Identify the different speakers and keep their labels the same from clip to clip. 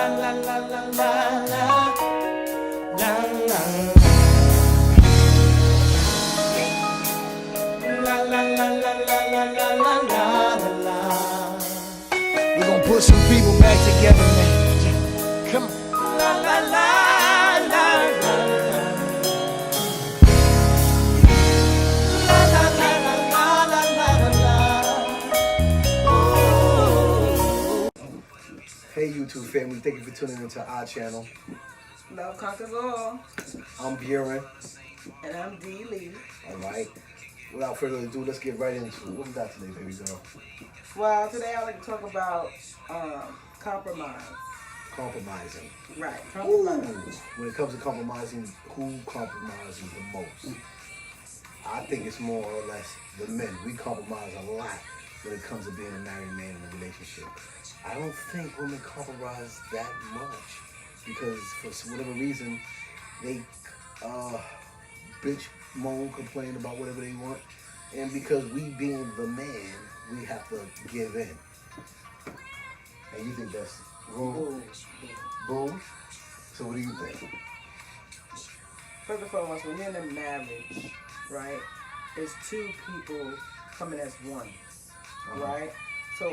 Speaker 1: la la la la la la la. La la la la la la la la la la.
Speaker 2: We're gonna put some people back together, man. Come on.
Speaker 1: La la la la la. La la la la la la la. Ooh.
Speaker 2: Hey YouTube family, thank you for tuning into our channel.
Speaker 3: Love conquers all.
Speaker 2: I'm Buren.
Speaker 3: And I'm Dee Lee.
Speaker 2: Alright. Without further ado, let's get right into it. What we got today, baby girl?
Speaker 3: Well, today I'd like to talk about compromise.
Speaker 2: Compromising.
Speaker 3: Right.
Speaker 2: Ooh.
Speaker 3: Compromise.
Speaker 2: When it comes to compromising, who compromises the most? I think it's more or less the men. We compromise a lot when it comes to being a married man in a relationship. I don't think women compromise that much because for whatever reason they bitch, moan, complain about whatever they want, and because we being the man, we have to give in. And you think that's wrong? Boom. So what do you think?
Speaker 3: First and foremost, when you're in a marriage, right, it's two people coming as one, right? So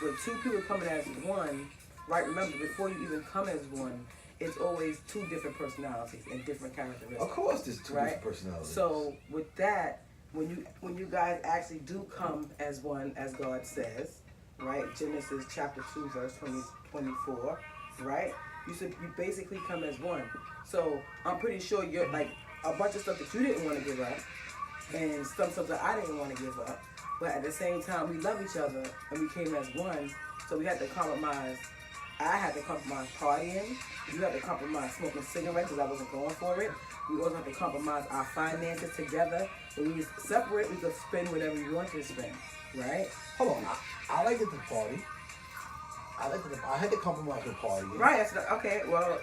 Speaker 3: with two people coming as one, right, remember, before you even come as one, it's always two different personalities and different characteristics.
Speaker 2: Of course there's two
Speaker 3: right?
Speaker 2: different personalities.
Speaker 3: So with that, when you guys actually do come as one, as God says, right? Genesis chapter 2, verse 24, right? You basically come as one. So I'm pretty sure you're like a bunch of stuff that you didn't want to give up and some stuff that I didn't want to give up. But at the same time, we love each other and we came as one. So we had to compromise. I had to compromise partying. You had to compromise smoking cigarettes because I wasn't going for it. We also had to compromise our finances together. When we was separate, we could spend whatever we wanted to spend, right?
Speaker 2: Hold on, I like it to party. I had to compromise with partying.
Speaker 3: Right. Okay. Well,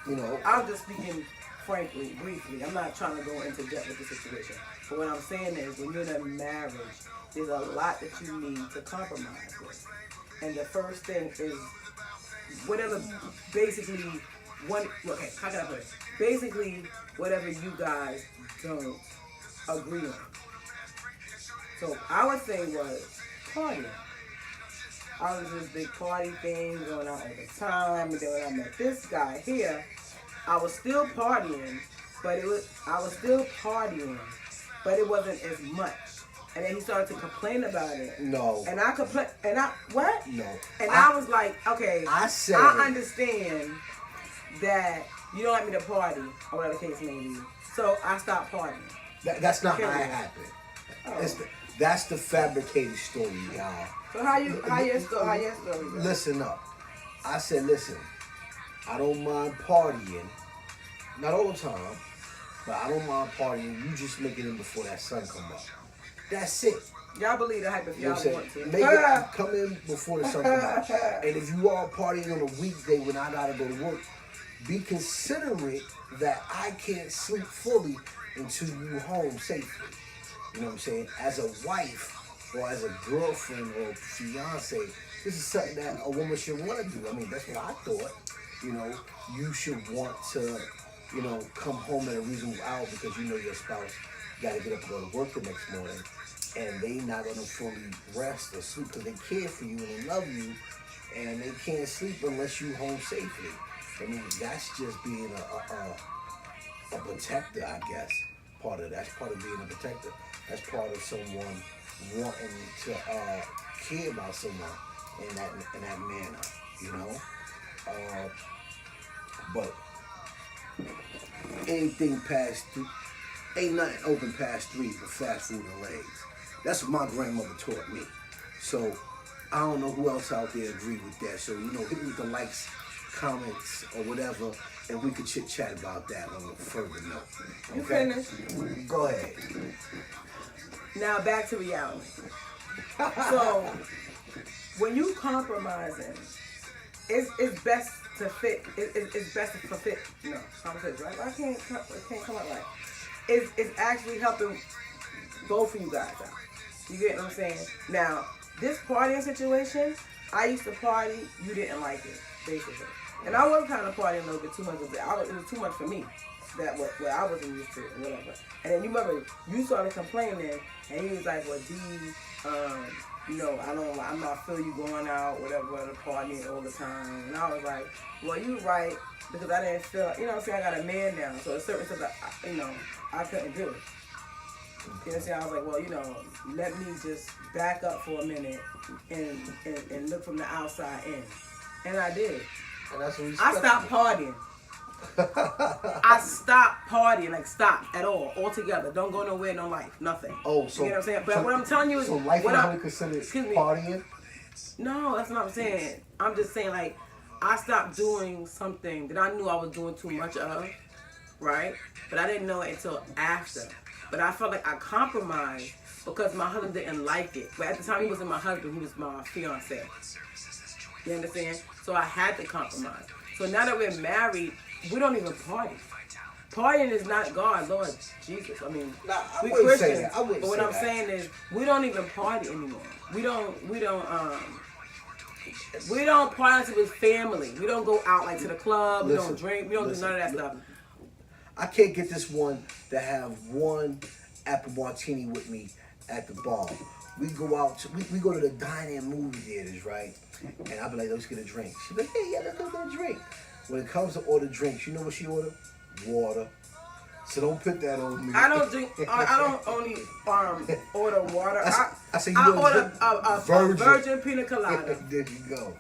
Speaker 2: You know,
Speaker 3: I'm just speaking frankly, briefly. I'm not trying to go into depth with the situation. But what I'm saying is, when you're in a marriage, there's a lot that you need to compromise with. And the first thing is whatever, basically, okay, how can I put it? Basically, whatever you guys don't agree on. So our thing was partying. I was this big party thing going on all the time, and then when I met this guy here, I was still partying, but it wasn't as much. And then he started to complain about it.
Speaker 2: No.
Speaker 3: And I complained, what?
Speaker 2: No.
Speaker 3: And I was like, okay, I understand that you don't like me to party, or whatever the case may be. So I stopped partying.
Speaker 2: That's not how it happened.
Speaker 3: Oh.
Speaker 2: That's the fabricated story, y'all.
Speaker 3: So how your story go?
Speaker 2: Listen up. I said, listen, I don't mind partying. Not all the time, but I don't mind partying. You just make it in before that sun come up. That's it.
Speaker 3: Y'all believe the hype if y'all want to.
Speaker 2: Make it come in before the sun comes out. And if you are partying on a weekday when I gotta go to work, be considerate that I can't sleep fully until you home safely. You know what I'm saying? As a wife or as a girlfriend or fiance, this is something that a woman should want to do. I mean, that's what I thought. You know, you should want to, you know, come home at a reasonable hour because you know your spouse got to get up and go to work the next morning, and they not going to fully rest or sleep because they care for you and they love you, and they can't sleep unless you home safely. I mean, that's just being a protector, I guess. That's part of being a protector. That's part of someone wanting to care about someone in that manner, you know. But anything past ain't nothing open past 3 but fast food and legs. That's what my grandmother taught me. So I don't know who else out there agree with that. So you know, hit me with the likes, comments, or whatever, and we could chit chat about that on a further note. Okay?
Speaker 3: You finished?
Speaker 2: Go ahead.
Speaker 3: Now back to reality. So when you compromising, it's best to fit. It's best to fit. No, conversation, right? I can't come out right. It's actually helping both of you guys out. You get what I'm saying? Now, this partying situation, I used to party, you didn't like it. basically. And I was kind of partying a little bit too much. It was too much for me. That what I wasn't used to or whatever. And then you remember you started complaining, and he was like, "Well, D, I'm not feeling you going out, whatever, partying all the time." And I was like, "Well, you right, because I didn't feel, I got a man now, so it's certain stuff that I couldn't do." You know what I'm saying? I was like, well, let me just back up for a minute and look from the outside in. And I did.
Speaker 2: And that's what
Speaker 3: I stopped partying. I stopped partying, like stopped at all, altogether. Don't go nowhere, no life, nothing.
Speaker 2: Oh, so
Speaker 3: you know what I'm saying? But what I'm telling you is,
Speaker 2: so life is only considered partying.
Speaker 3: No, that's not what I'm saying. I'm just saying, like, I stopped doing something that I knew I was doing too much of, right? But I didn't know it until after. But I felt like I compromised because my husband didn't like it. But at the time, he wasn't my husband; he was my fiance. You understand? So I had to compromise. So now that we're married, we don't even party. Partying is not God, Lord Jesus. I mean, we Christians. But what I'm saying is, we don't even party anymore. We don't party with family. We don't go out like to the club. We don't drink. We don't do none of that stuff.
Speaker 2: I can't get this one to have one apple martini with me at the bar. We go out, we go to the dine-in movie theaters, right? And I'll be like, let's get a drink. She's like, hey, yeah, let's go get a drink. When it comes to order drinks, you know what she ordered? Water. So don't put that on me.
Speaker 3: I don't drink, I don't only order water.
Speaker 2: I say
Speaker 3: I order a virgin pina colada.
Speaker 2: There you go.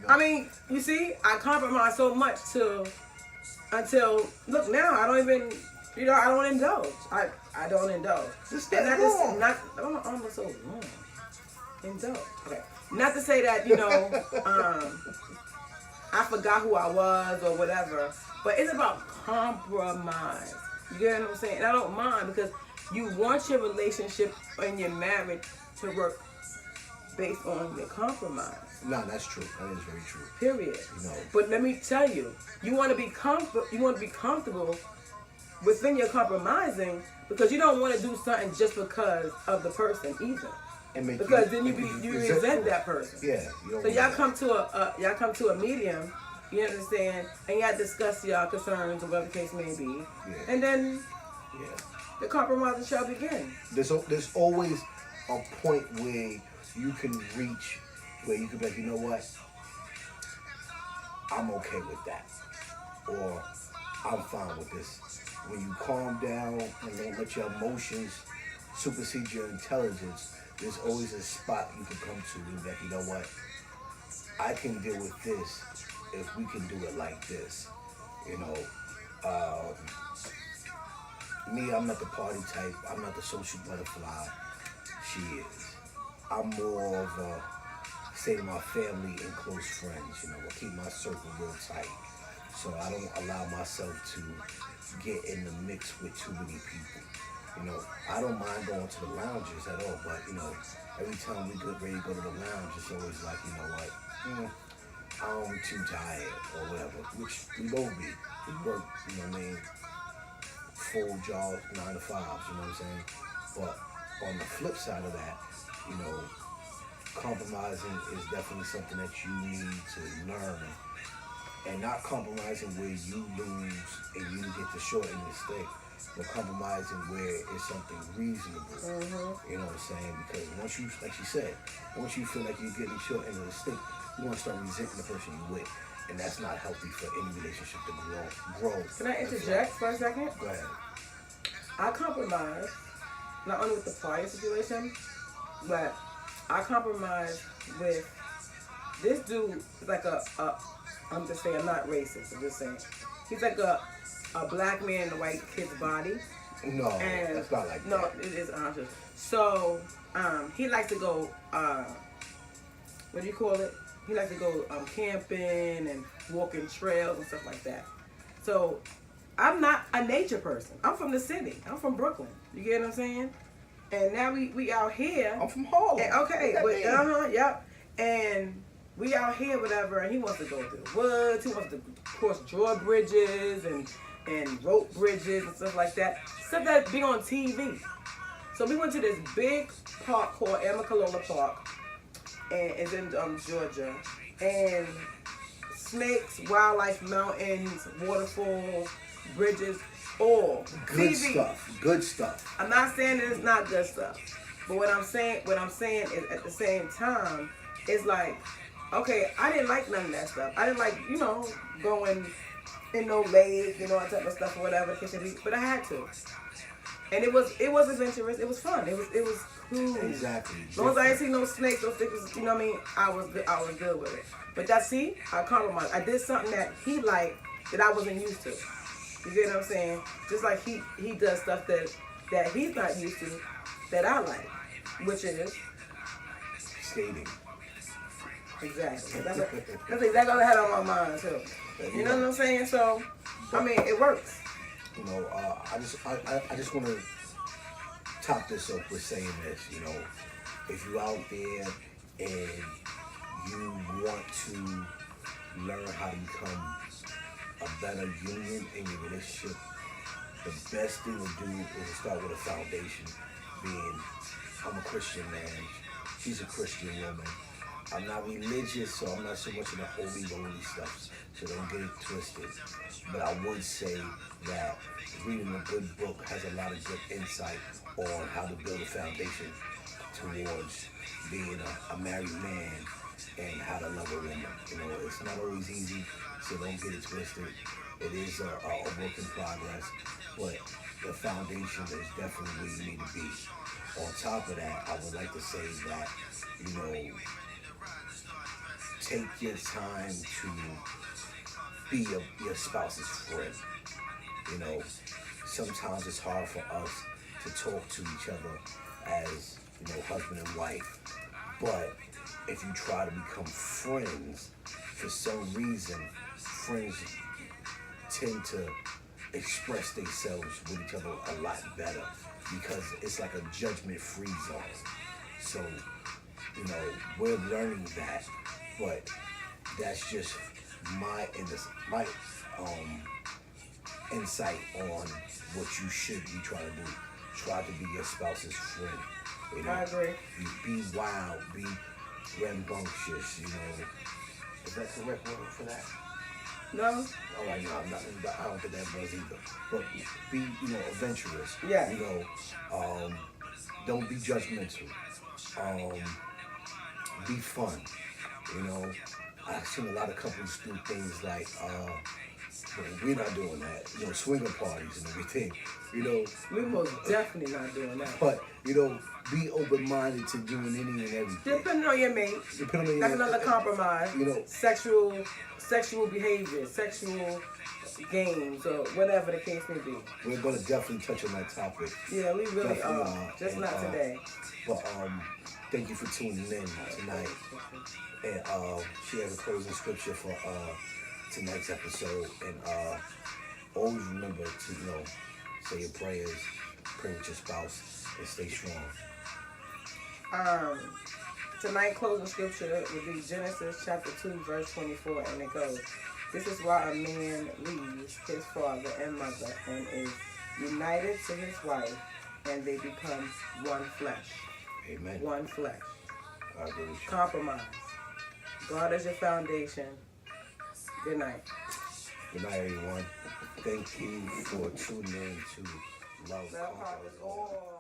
Speaker 3: I mean, you see, I compromise so much until look now I don't even I don't indulge. I don't indulge.
Speaker 2: And that is
Speaker 3: not almost so wrong. Indulge. Okay. Not to say that I forgot who I was or whatever, but it's about compromise. You get what I'm saying? And I don't mind because you want your relationship and your marriage to work based on your compromise.
Speaker 2: No, that's true. That is very true.
Speaker 3: Period. But let me tell you, you want to be comfortable within your compromising because you don't want to do something just because of the person either. Because then you resent that person.
Speaker 2: Yeah.
Speaker 3: So y'all come to a medium. You understand? And y'all discuss y'all concerns or whatever the case may be.
Speaker 2: Yeah.
Speaker 3: And then the compromise shall begin.
Speaker 2: There's always a point where you can reach where you can be like, you know what? I'm okay with that. Or I'm fine with this. When you calm down and don't let your emotions supersede your intelligence, there's always a spot you can come to and be like, you know what? I can deal with this if we can do it like this. Me, I'm not the party type. I'm not the social butterfly. She is. I'm more of a stay to my family and close friends. I keep my circle real tight. So I don't allow myself to get in the mix with too many people. I don't mind going to the lounges at all, but every time we get ready to go to the lounge, it's always like, you know what, I'm too tired or whatever, which we both be. We work, full jobs, 9 to 5s, you know what I'm saying? But on the flip side of that, compromising is definitely something that you need to learn. And not compromising where you lose and you get the short end of the stick, but compromising where it's something reasonable. Mm-hmm. You know what I'm saying? Because once you, like she said, once you feel like you're getting the short end of the stick, you want to start resenting the person you're with. And that's not healthy for any relationship to grow.
Speaker 3: Can I interject for a second?
Speaker 2: Go ahead.
Speaker 3: I compromise, not only with the prior situation, but I compromise with this dude. Like I'm just saying, I'm not racist. I'm just saying, he's like a black man in a white kid's body.
Speaker 2: No, that's not like that.
Speaker 3: No, it is honest. So he likes to go. What do you call it? He likes to go camping and walking trails and stuff like that. So I'm not a nature person. I'm from the city. I'm from Brooklyn. You get what I'm saying? And now we out here.
Speaker 2: I'm from Harlem.
Speaker 3: Okay, but yep. And we out here, whatever. And he wants to go to the woods. He wants to cross drawbridges and rope bridges and stuff like that. Stuff that be on TV. So we went to this big park called Amicalola Park, and it's in Georgia. And snakes, wildlife, mountains, waterfalls, bridges, all.
Speaker 2: Good
Speaker 3: TV.
Speaker 2: stuff. Good stuff.
Speaker 3: I'm not saying that it's not good stuff, but what I'm saying is at the same time, it's like, okay, I didn't like none of that stuff. I didn't like, going in no lake, that type of stuff or whatever, but I had to. And it was adventurous. It was fun. It was cool.
Speaker 2: Exactly.
Speaker 3: As long as I didn't see no snakes or stickers, I was good with it. But I compromised. I did something that he liked that I wasn't used to. You get what I'm saying? Just like he does stuff that he's not used to that I like, which is
Speaker 2: skating.
Speaker 3: Exactly. That's exactly what I had on my mind too. You know what I'm saying? So, I mean, it works.
Speaker 2: I just want to top this up with saying this. If you're out there and you want to learn how to become a better union in your relationship, the best thing to do is to start with a foundation. Being, I'm a Christian man. She's a Christian woman. I'm not religious, so I'm not so much in the holy stuff, so don't get it twisted. But I would say that reading a good book has a lot of good insight on how to build a foundation towards being a married man and how to love a woman. It's not always easy, so don't get it twisted. It is a work in progress, but the foundation is definitely where you need to be. On top of that, I would like to say that, take your time to be your spouse's friend. Sometimes it's hard for us to talk to each other as, husband and wife. But if you try to become friends, for some reason, friends tend to express themselves with each other a lot better because it's like a judgment-free zone. So, we're learning that, but that's just my insight on what you should be trying to do. Try to be your spouse's friend.
Speaker 3: I agree.
Speaker 2: Be wild, be rambunctious, Is that correct word for that?
Speaker 3: No.
Speaker 2: All right, no, I don't think that was either. But be, adventurous.
Speaker 3: Yeah.
Speaker 2: Don't be judgmental. Be fun. I've seen a lot of couples do things like, we're not doing that. Swinger parties and everything.
Speaker 3: We're most definitely not doing that.
Speaker 2: But, be open-minded to doing any and everything.
Speaker 3: Depending on your mate. That's another compromise. Sexual behavior, sexual games, or whatever the case may be.
Speaker 2: We're going to definitely touch on that topic.
Speaker 3: Yeah, we really are. Just not today.
Speaker 2: But thank you for tuning in tonight. And she has a closing scripture for tonight's episode. And always remember to, say your prayers, pray with your spouse, and stay strong.
Speaker 3: Tonight's closing scripture would be Genesis chapter 2, verse 24, and it goes, "This is why a man leaves his father and mother and is united to his wife, and they become one flesh."
Speaker 2: Amen.
Speaker 3: One flesh.
Speaker 2: I agree with you.
Speaker 3: Compromise. God is your foundation. Good night.
Speaker 2: Good night, everyone. Thank you for tuning in to Love Conquers All.